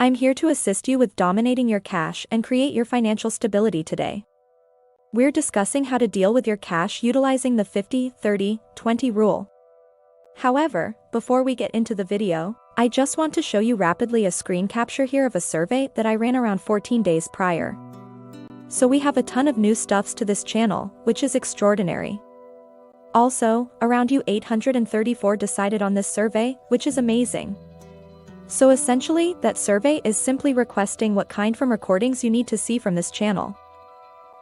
I'm here to assist you with dominating your cash and create your financial stability today. We're discussing how to deal with your cash utilizing the 50-30-20 rule. However, before we get into the video, I just want to show you rapidly a screen capture here of a survey that I ran around 14 days prior. So we have a ton of new stuffs to this channel, which is extraordinary. Also, around you 834 decided on this survey, which is amazing. So essentially, that survey is simply requesting what kind from recordings you need to see from this channel.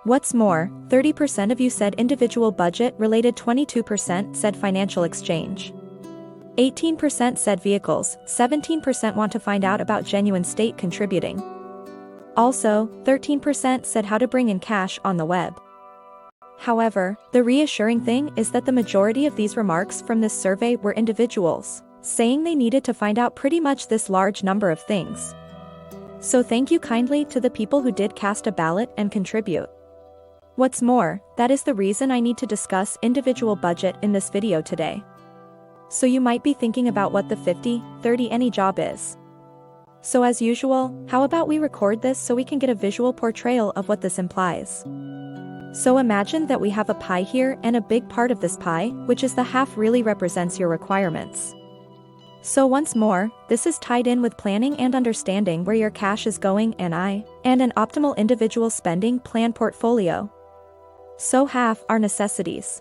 What's more, 30% of you said individual budget related, 22% said financial exchange. 18% said vehicles, 17% want to find out about genuine state contributing. Also, 13% said how to bring in cash on the web. However, the reassuring thing is that the majority of these remarks from this survey were individuals, saying they needed to find out pretty much this large number of things. So thank you kindly to the people who did cast a ballot and contribute. What's more, that is the reason I need to discuss individual budget in this video today. So you might be thinking about what the 50-30 any job is. So as usual, how about we record this so we can get a visual portrayal of what this implies. So imagine that we have a pie here, and a big part of this pie, which is the half, really represents your requirements. So once more, this is tied in with planning and understanding where your cash is going and an optimal individual spending plan portfolio. So half are necessities.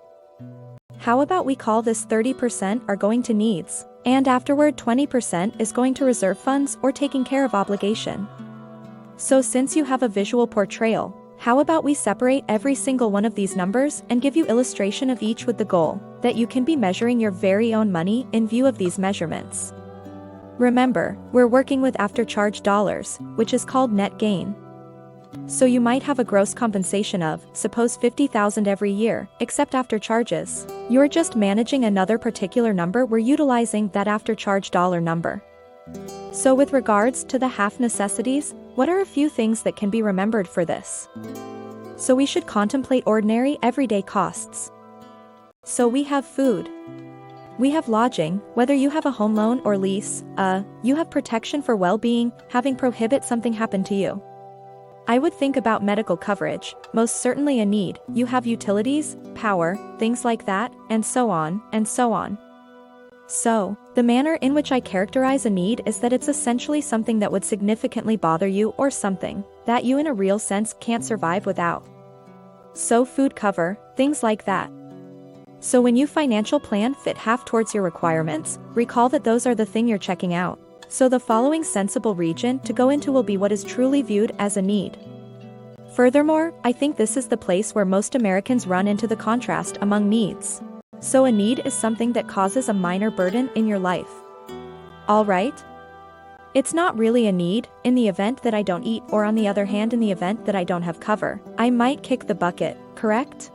How about we call this 30% are going to needs, and afterward 20% is going to reserve funds or taking care of obligation. So since you have a visual portrayal, how about we separate every single one of these numbers and give you illustration of each with the goal that you can be measuring your very own money in view of these measurements. Remember, we're working with after-charge dollars, which is called net gain. So you might have a gross compensation of, suppose $50,000 every year, except after charges. You're just managing another particular number, we're utilizing that after-charge dollar number. So with regards to the half necessities, what are a few things that can be remembered for this? So we should contemplate ordinary everyday costs. So we have food. We have lodging, whether you have a home loan or lease, you have protection for well-being, having prohibit something happen to you. I would think about medical coverage, most certainly a need, you have utilities, power, things like that, and so on, and so on. So, the manner in which I characterize a need is that it's essentially something that would significantly bother you or something that you in a real sense can't survive without. So food cover, things like that. So when you financial plan fit half towards your requirements, recall that those are the thing you're checking out. So the following sensible region to go into will be what is truly viewed as a need. Furthermore, I think this is the place where most Americans run into the contrast among needs. So a need is something that causes a minor burden in your life. Alright? It's not really a need, in the event that I don't eat, or on the other hand in the event that I don't have cover, I might kick the bucket, correct?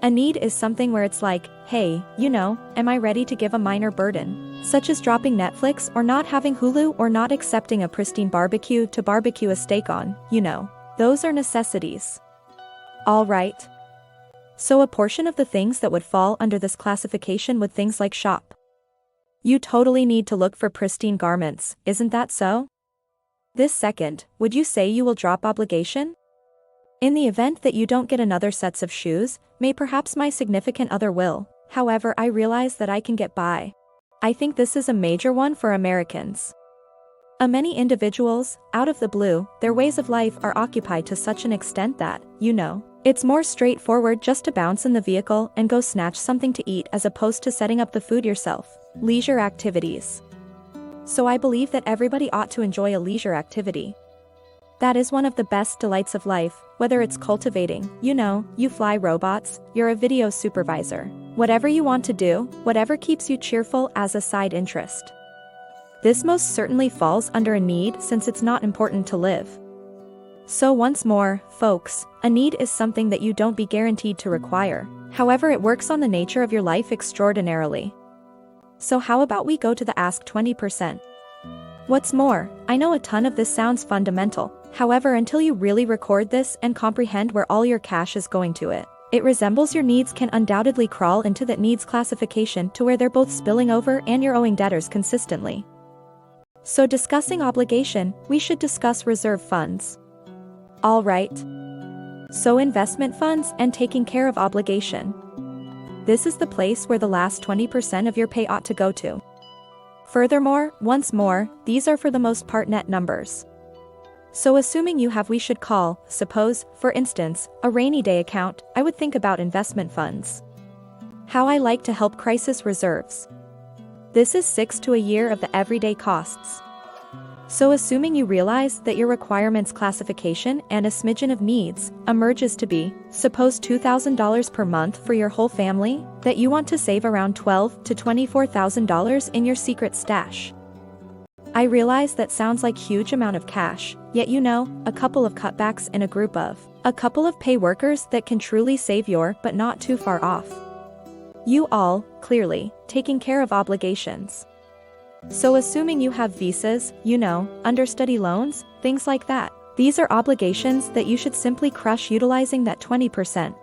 A need is something where it's like, hey, am I ready to give a minor burden? Such as dropping Netflix or not having Hulu or not accepting a pristine barbecue to barbecue a steak on, Those are necessities. Alright. So a portion of the things that would fall under this classification would things like shop. You totally need to look for pristine garments, isn't that so? This second, would you say you will drop obligation? In the event that you don't get another sets of shoes, may perhaps my significant other will, however I realize that I can get by. I think this is a major one for Americans. Many individuals, out of the blue, their ways of life are occupied to such an extent that, it's more straightforward just to bounce in the vehicle and go snatch something to eat as opposed to setting up the food yourself. Leisure activities. So I believe that everybody ought to enjoy a leisure activity. That is one of the best delights of life, whether it's cultivating, you fly robots, you're a video supervisor. Whatever you want to do, whatever keeps you cheerful as a side interest. This most certainly falls under a need since it's not important to live. So once more, folks, a need is something that you don't be guaranteed to require. However, it works on the nature of your life extraordinarily. So how about we go to the ask 20%? What's more, I know a ton of this sounds fundamental, however until you really record this and comprehend where all your cash is going to it resembles your needs can undoubtedly crawl into that needs classification to where they're both spilling over and you're owing debtors consistently. So discussing obligation, we should discuss reserve funds. Alright. So investment funds and taking care of obligation. This is the place where the last 20% of your pay ought to go to. Furthermore, once more, these are for the most part net numbers. So assuming you have, we should call, suppose, for instance, a rainy day account, I would think about investment funds. How I like to help crisis reserves. This is 6 to a year of the everyday costs. So assuming you realize that your requirements classification and a smidgen of needs emerges to be, suppose $2,000 per month for your whole family, that you want to save around $12,000 to $24,000 in your secret stash. I realize that sounds like huge amount of cash, yet a couple of cutbacks in a couple of pay workers that can truly save your but not too far off. You all, clearly, taking care of obligations. So assuming you have visas, understudy loans, things like that. These are obligations that you should simply crush utilizing that 20%.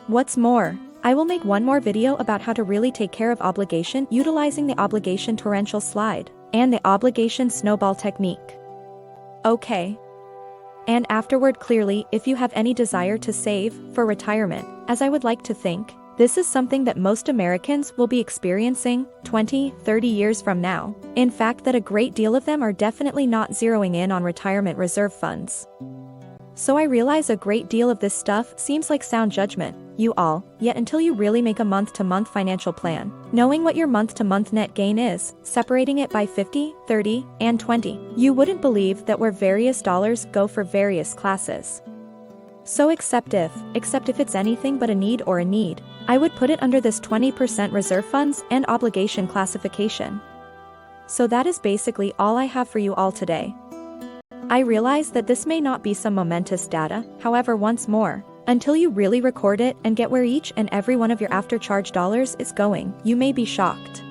What's more, I will make one more video about how to really take care of obligation utilizing the obligation torrential slide and the obligation snowball technique. Okay. And afterward, clearly, if you have any desire to save for retirement, as I would like to think, this is something that most Americans will be experiencing 20, 30 years from now. In fact, that a great deal of them are definitely not zeroing in on retirement reserve funds. So I realize a great deal of this stuff seems like sound judgment, yet until you really make a month-to-month financial plan, knowing what your month-to-month net gain is, separating it by 50, 30, and 20, you wouldn't believe that where various dollars go for various classes. So except if it's anything but a need or a need, I would put it under this 20% reserve funds and obligation classification. So that is basically all I have for you all today. I realize that this may not be some momentous data, however, once more, until you really record it and get where each and every one of your after-charge dollars is going, you may be shocked.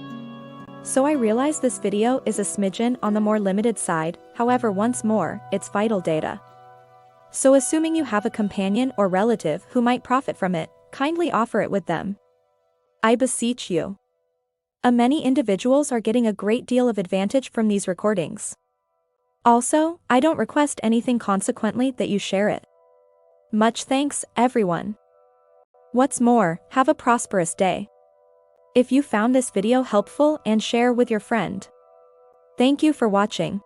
So I realize this video is a smidgen on the more limited side, however, once more, it's vital data. So assuming you have a companion or relative who might profit from it, kindly offer it with them. I beseech you. Many individuals are getting a great deal of advantage from these recordings. Also, I don't request anything consequently that you share it. Much thanks, everyone. What's more, have a prosperous day. If you found this video helpful and share with your friend. Thank you for watching.